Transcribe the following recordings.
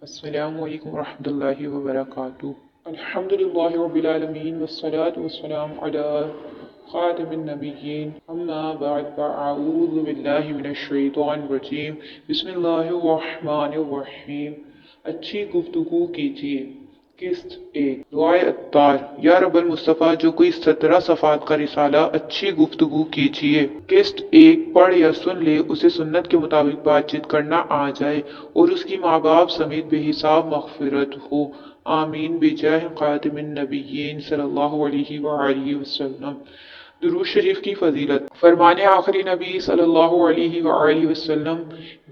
السلام علیکم ورحمۃ اللہ وبرکاتہ۔ الحمد للہ رب العالمین والصلاة والسلام علی خاتم النبیین، اما بعد فاعوذ باللہ من الشیطان الرجیم، بسم اللہ الرحمن الرحیم۔ اچھی گفتگو کیجیے۔ قسط ایک، دعائے عطار۔ یا رب المصطفیٰ، جو کوئی 17 صفحات کا رسالہ اچھی گفتگو کیجیے قسط ایک پڑھ یا سن لے، اسے سنت کے مطابق بات چیت کرنا آ جائے اور اس کی ماں باپ سمیت بے حساب مغفرت ہو، آمین بجاہ خاتم النبیین صلی اللہ علیہ وآلہ وسلم۔ درود شریف کی فضیلت۔ فرمانے آخری نبی صلی اللہ علیہ وآلہ وسلم،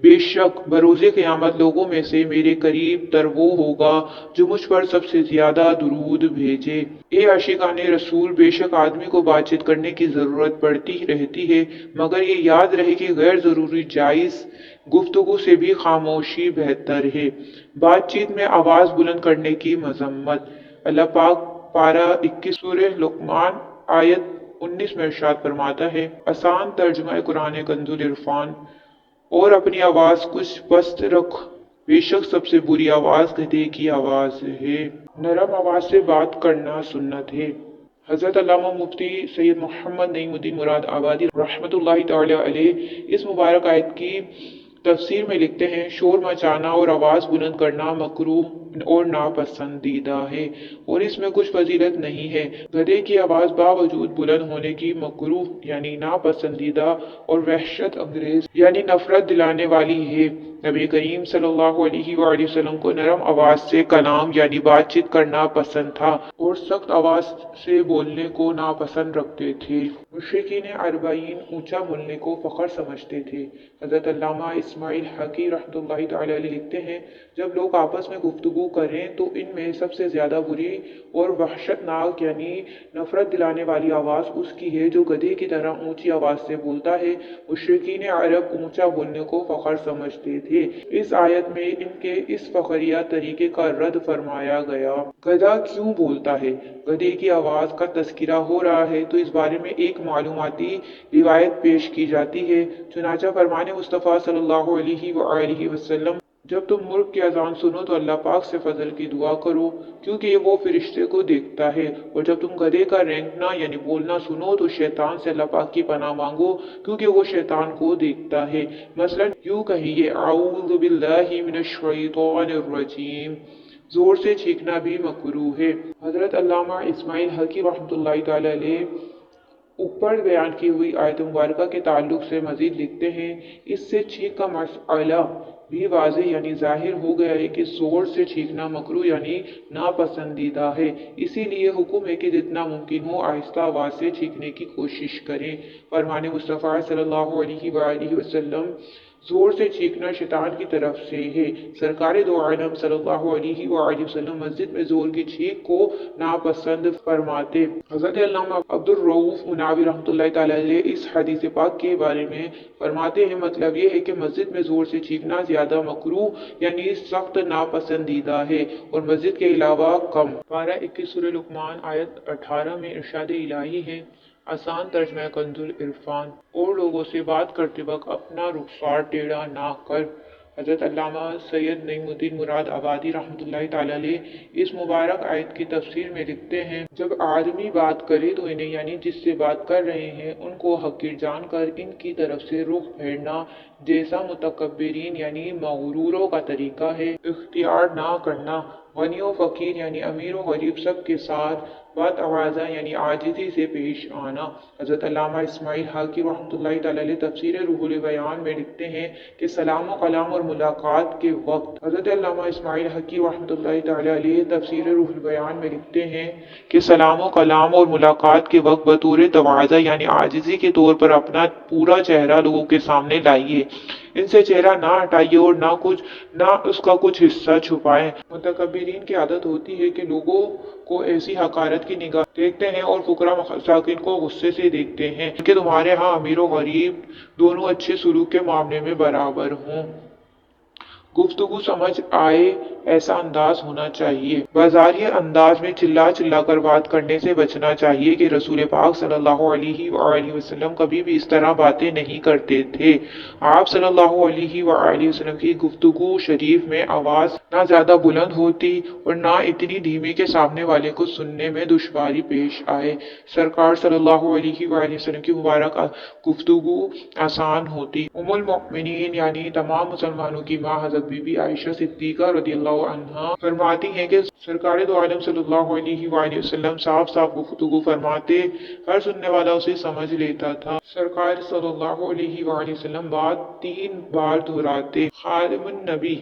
بے شک بروز قیامت لوگوں میں سے میرے قریب تر وہ ہوگا جو مجھ پر سب سے زیادہ درود بھیجے۔ اے عاشقان رسول، بے شک آدمی کو بات چیت کرنے کی ضرورت پڑتی رہتی ہے، مگر یہ یاد رہے کہ غیر ضروری جائز گفتگو سے بھی خاموشی بہتر ہے۔ بات چیت میں آواز بلند کرنے کی مذمت۔ اللہ پاک پارہ 21 سورہ لقمان آیت 19 میں ارشاد فرماتا ہے، آسان ترجمہ قرآن کنز العرفان، اور اپنی آواز کچھ پست رکھ، بے شک سب سے بری آواز گدھے کی آواز ہے۔ نرم آواز سے بات کرنا سنت ہے۔ حضرت علامہ مفتی سید محمد نعیم الدین مراد آبادی رحمۃ اللہ تعالی علیہ اس مبارک آیت کی تفسیر میں لکھتے ہیں، شور مچانا اور آواز بلند کرنا مکروہ اور ناپسندیدہ ہے، اور اس میں کچھ فضیلت نہیں ہے۔ گدھے کی آواز باوجود بلند ہونے کی مکروہ یعنی ناپسندیدہ اور وحشت انگیز یعنی نفرت دلانے والی ہے۔ نبی کریم صلی اللہ علیہ وآلہ وسلم کو نرم آواز سے کلام یعنی بات چیت کرنا پسند تھا اور سخت آواز سے بولنے کو ناپسند رکھتے تھے۔ مشرکین اربعین اونچا بولنے کو فخر سمجھتے تھے۔ حضرت علامہ اسماعیل حقی رحمۃ اللہ تعالی علیہ لکھتے ہیں، جب لوگ آپس میں گفتگو کریں تو ان میں سب سے زیادہ بری اور وحشت ناک یعنی نفرت دلانے والی آواز اس کی ہے جو گدھے کی طرح اونچی آواز سے بولتا ہے۔ مشرکین عرب اونچا بولنے کو فخر سمجھتے تھے۔ اس آیت میں ان کے اس فخریہ طریقے کا رد فرمایا گیا۔ گدھا کیوں بولتا ہے؟ گدھے کی آواز کا تذکرہ ہو رہا ہے تو اس بارے میں ایک معلوماتی روایت پیش کی جاتی ہے۔ چنانچہ فرمان مصطفیٰ صلی اللہ علیہ وآلہ وسلم، جب تم ملک کی اذان سنو تو اللہ پاک سے فضل کی دعا کرو کیونکہ یہ وہ فرشتے کو دیکھتا ہے، اور جب تم گدھے کا رینکنا یعنی بولنا سنو تو شیطان سے اللہ پاک کی پناہ مانگو کیونکہ وہ شیطان کو دیکھتا ہے۔ مثلا یوں کہیے، اعوذ باللہ من الشیطان الرجیم۔ زور سے چیخنا بھی مکروہ ہے۔ حضرت علامہ اسماعیل حقی رحمۃ اللہ تعالی علیہ اوپر بیان کی ہوئی آیت مبارکہ کے تعلق سے مزید لکھتے ہیں، اس سے چیخ کا مسئلہ بھی واضح یعنی ظاہر ہو گیا ہے کہ زور سے چیخنا مکروہ یعنی ناپسندیدہ ہے، اسی لیے حکم ہے کہ جتنا ممکن ہو آہستہ آواز سے چیخنے کی کوشش کریں۔ فرمان مصطفیٰ صلی اللہ علیہ وآلہ وسلم، زور سے چیخنا شیطان کی طرف سے ہے۔ سرکار دو عالم صلی اللہ علیہ وآلہ وسلم مسجد میں زور کی چیخ کو ناپسند فرماتے۔ حضرت علامہ عبد الرؤوف مناوی رحمۃ اللہ تعالی علیہ اس حدیث پاک کے بارے میں فرماتے ہیں، مطلب یہ ہے کہ مسجد میں زور سے چیخنا زیادہ مکروہ یعنی سخت ناپسندیدہ ہے اور مسجد کے علاوہ کم۔ پارہ 21 سورہ لقمان آیت 18 میں ارشاد الہی ہے، آسان ترجمہ کنز العرفان، اور لوگوں سے بات کرتے وقت اپنا رخسار ٹیڑھا نہ کر۔ حضرت علامہ سید نعیم الدین مراد آبادی رحمۃ اللہ تعالی علیہ اس مبارک آیت کی تفسیر میں لکھتے ہیں، جب آدمی بات کرے تو انہیں یعنی جس سے بات کر رہے ہیں ان کو حقیر جان کر ان کی طرف سے رخ پھیرنا جیسا متکبرین یعنی مغروروں کا طریقہ ہے اختیار نہ کرنا۔ غنی و فقیر یعنی امیر و غریب سب کے ساتھ بات آوازہ یعنی عاجزی سے پیش آنا۔ حضرت علامہ اسماعیل حقی رحمۃ اللہ تعالی علیہ تفسیر روح البیان میں لکھتے ہیں کہ سلام و کلام اور ملاقات کے وقت۔ حضرت علامہ اسماعیل حقی رحمۃ اللہ تعالی علیہ تفسیر روح البیان میں لکھتے ہیں کہ سلام و کلام اور ملاقات کے وقت بطور تواضع یعنی عاجزی کے طور پر اپنا پورا چہرہ لوگوں کے سامنے لائیے، ان سے چہرہ نہ ہٹائیے اور نہ اس کا کچھ حصہ چھپائیں۔ متکبرین کی عادت ہوتی ہے کہ لوگوں کو ایسی حقارت کی نگاہ دیکھتے ہیں اور فقراء مساکین کو غصے سے دیکھتے ہیں کہ تمہارے ہاں امیر و غریب دونوں اچھے سلوک کے معاملے میں برابر ہوں۔ गुफ्तगू समझ आए ऐसा अंदाज होना चाहिए। बाजारी अंदाज में चिल्ला चिल्ला कर बात करने से बचना चाहिए कि रसूल पाक सल्लल्लाहु अलैहि वसल्लम कभी भी इस तरह बातें नहीं करते थे। आप सल्लल्लाहु अलैहि वसल्लम की गुफ्तगू शरीफ में आवाज ना ज्यादा बुलंद होती और ना इतनी धीमी के सामने वाले को सुनने में दुश्वारी पेश आए। सरकार सल्लल्लाहु अलैहि वसल्लम की मुबारक गुफ्तगू आसान होती। उम्मुल मोमिनीन यानी तमाम मुसलमानों की माँ हजरत बीबी आयशा सिद्दीका रदियल्लाहु अन्हा फरमाती हैं कि सरकार दो आलम सल्लल्लाहु अलैहि वसल्लम साफ साफ गुफ्तगू फरमाते, हर सुनने वाला उसे समझ लेता था। सरकार सल्लल्लाहु अलैहि वसल्लम बात 3 बार दोहराते। खादिमुन नबी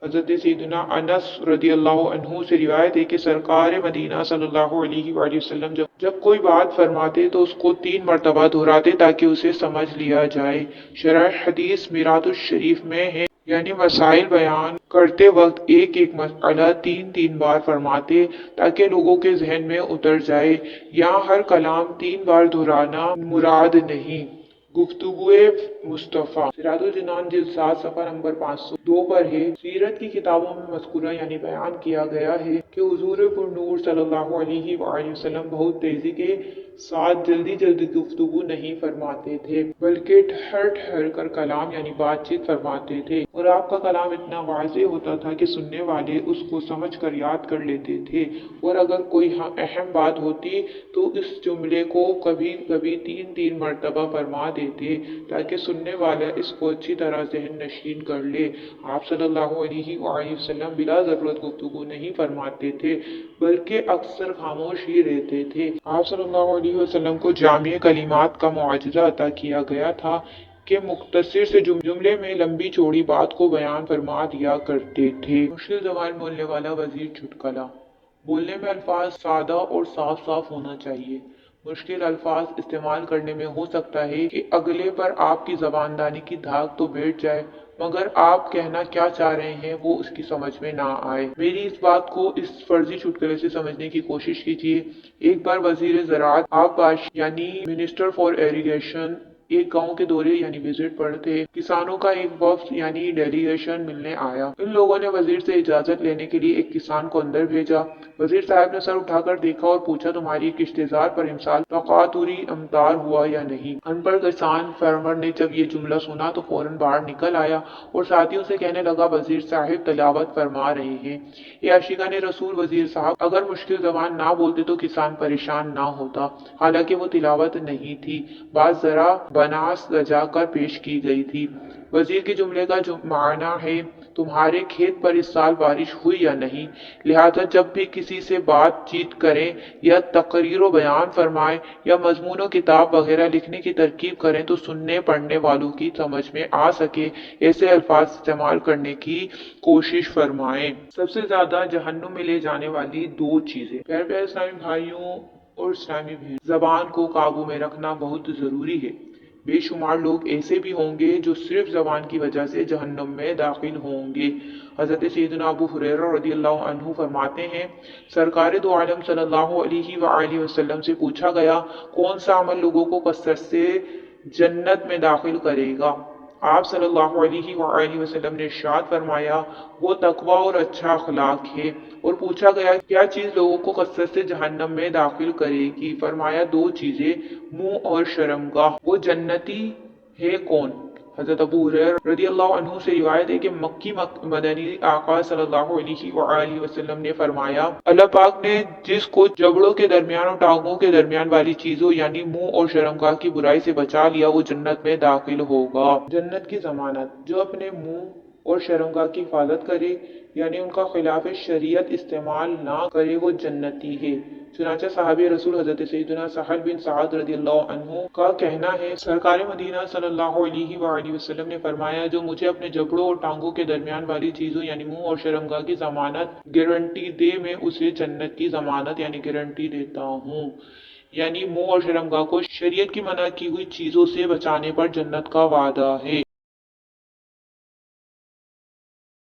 हजरत सैयदना अनस रदियल्लाहु अन्हु से रिवायत है कि सरकार मदीना सल्लल्लाहु अलैहि वसल्लम जब कोई बात फरमाते तो उसको 3 मरतबा दोहराते ताकि उसे समझ लिया जाए। शरह हदीस मिरातुश शरीफ में है, यानी मसाइल बयान करते वक्त एक एक मसला 3 बार फरमाते ताकि लोगों के जहन में उतर जाए। यहाँ हर कलाम 3 बार दोहराना मुराद नहीं। गुफ्तगुए मुस्तफ़ा सिराजुल जिनान जिल्द 7 सफ़ा नंबर 502 पर है। सीरत की किताबों में मज़कूरा यानी बयान किया गया है कि हुज़ूर पुरनूर सल्लल्लाहु अलैहि वसल्लम बहुत तेजी के साथ जल्दी जल्दी गुफ्तगू नहीं फरमाते थे, बल्कि ठहर ठहर कर कलाम यानी बातचीत फरमाते थे, और आपका कलाम इतना वाज़ेह होता था कि सुनने वाले उसको समझ कर याद कर लेते थे। और अगर कोई अहम बात होती तो इस जुमले को कभी कभी 3 मरतबा फरमा देते ताकि सुनने वाला इसको अच्छी तरह ज़हन नशीन कर ले। आप सल्लल्लाहु अलैहि वसल्लम बिला ज़रूरत गुफ्तगू नहीं फरमाते थे, बल्कि अक्सर खामोश ही रहते थे। आप सल्लल्लाहु अलैहि वसल्लम को जामिया कलिमात का मुआजिज़ा अता किया गया था कि मुख्तसर से जुमले में लंबी चौड़ी बात को बयान फरमा दिया करते थे। मुश्किल ज़बान बोलने वाला वज़ीर चुटकुला। बोलने में अल्फाज सादा और साफ साफ होना चाहिए। मुश्किल अल्फाज इस्तेमाल करने में हो सकता है कि अगले पर आपकी ज़बानदानी की धाक तो बैठ जाए, मगर आप कहना क्या चाह रहे हैं वो उसकी समझ में ना आए। मेरी इस बात को इस फर्जी चुटकुले से समझने की कोशिश कीजिए। एक बार वजीर ज़राअत आबपाश यानी मिनिस्टर फॉर इरिगेशन एक गांव के दौरे यानी विजिट पर थे। किसानों का एक वफ्द यानी डेलीगेशन मिलने आया। इन लोगों ने वजीर से इजाजत लेने के लिए एक किसान को अंदर भेजा। वजीर साहब ने सर उठाकर देखा और पूछा, तुम्हारी किश्तेजार पर इमसाल तकातुरी अमतार हुआ या नहीं। अनपढ़ किसान फार्मर ने जब ये जुमला सुना तो फौरन बाहर निकल आया और साथियों से कहने लगा, वजीर साहब तलावत फरमा रहे हैं। ये आशिकाने रसूल वजीर साहब अगर मुश्किल जबान ना बोलते तो किसान परेशान ना होता। हालांकि वो तिलावत नहीं थी, बात जरा बनास लजाकर पेश की गई थी। वजीर के जुमले का जो माना है, तुम्हारे खेत पर इस साल बारिश हुई या नहीं, लिहाजा जब भी किसी से बातचीत करें या तकरीर बयान फरमाएं या मजमून किताब वगैरह लिखने की तरकीब करें तो सुनने पढ़ने वालों की समझ में आ सके ऐसे अल्फाज इस्तेमाल करने की कोशिश फरमाएं। सबसे ज्यादा जहन्नुम में ले जाने वाली 2 चीजें। प्यारे प्यारे इस्लामी भाइयों और इस्लामी बहन, जबान को काबू में रखना बहुत जरूरी है। बेशुमार लोग ऐसे भी होंगे जो सिर्फ जबान की वजह से जहन्नुम में दाखिल होंगे। हजरत सैयदना अबू हुरैरा रदियल्लाहु अन्हु फरमाते हैं, सरकार दो आलम सल्लल्लाहु अलैहि वसल्लम से पूछा गया, कौन सा अमल लोगों को कसरत से जन्नत में दाखिल करेगा। आप सल्लल्लाहु अलैहि वसल्लम ने इरशाद फरमाया, वो तकवा और अच्छा अखलाक है। और पूछा गया, क्या चीज लोगों को कसरत से जहन्नम में दाखिल करेगी। फरमाया, 2 चीजें, मुंह और शर्मगाह। वो जन्नती है कौन। हजरत अबू हुरैरा रदियल्लाहु अन्हु से रिवायत है कि मक्की मदनी आका सल्लल्लाहु अलैहि वसल्लम ने फरमाया, अल्लाह पाक ने जिसको जबड़ों के दरमियान और टांगों के दरमियान वाली चीजों यानी मुंह और शर्मगाह की बुराई से बचा लिया, वो जन्नत में दाखिल होगा। जन्नत की जमानत। जो अपने मुंह और शर्मगाह की हिफाजत करे यानी उनका खिलाफ शरीयत इस्तेमाल ना करे, वो जन्नती है। चुनांचे साहबी रसूल हजरत सैयदना सहल बिन सअद रदियल्लाहु अन्हु का कहना है, सरकार मदीना सल्लल्लाहु अलैहि वसल्लम ने फरमाया, जो मुझे अपने जबड़ों और टांगों के दरमियान वाली चीजों यानी मुंह और शर्मगाह की जमानत गारंटी दे, मैं उसे जन्नत की जमानत यानी गारंटी देता हूँ। यानी मुंह और शर्मगाह को शरीयत की मना की हुई चीजों से बचाने पर जन्नत का वादा है।